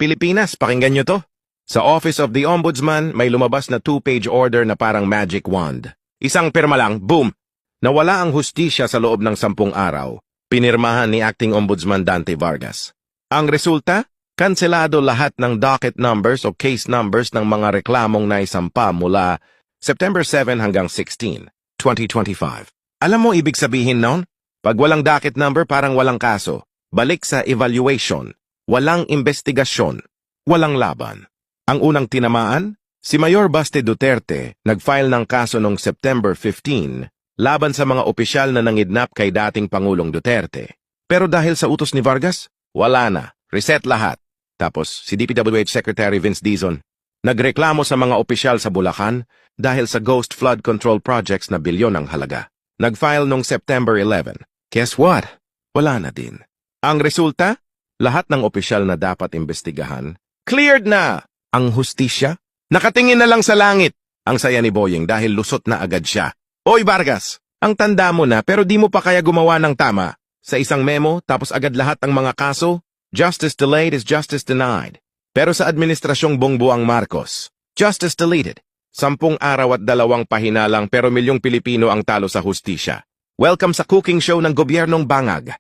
Pilipinas, pakinggan nyo to. Sa Office of the Ombudsman, may lumabas na 2-page order na parang magic wand. Isang pirma lang, boom! Nawala ang hustisya sa loob ng 10 araw. Pinirmahan ni Acting Ombudsman Dante Vargas. Ang resulta? Kanselado lahat ng docket numbers o case numbers ng mga reklamong naisampa mula September 7 hanggang 16, 2025. Alam mo ibig sabihin nun? Pag walang docket number, parang walang kaso. Balik sa evaluation. Walang investigasyon. Walang laban. Ang unang tinamaan? Si Mayor Baste Duterte nag-file ng kaso noong September 15 laban sa mga opisyal na nangidnap kay dating Pangulong Duterte. Pero dahil sa utos ni Vargas, wala na. Reset lahat. Tapos si DPWH Secretary Vince Dizon nagreklamo sa mga opisyal sa Bulacan dahil sa ghost flood control projects na bilyon ang halaga. Nag-file noong September 11. Guess what? Wala na din. Ang resulta? Lahat ng opisyal na dapat imbestigahan, cleared na! Ang hustisya? Nakatingin na lang sa langit! Ang saya ni Boyeng dahil lusot na agad siya. Oy Vargas, ang tanda mo na pero di mo pa kaya gumawa ng tama. Sa isang memo, tapos agad lahat ng mga kaso, justice delayed is justice denied. Pero sa administrasyong Bongbong Marcos, justice deleted. 10 araw at 2 pahina lang pero milyong Pilipino ang talo sa hustisya. Welcome sa cooking show ng gobyernong Bangag.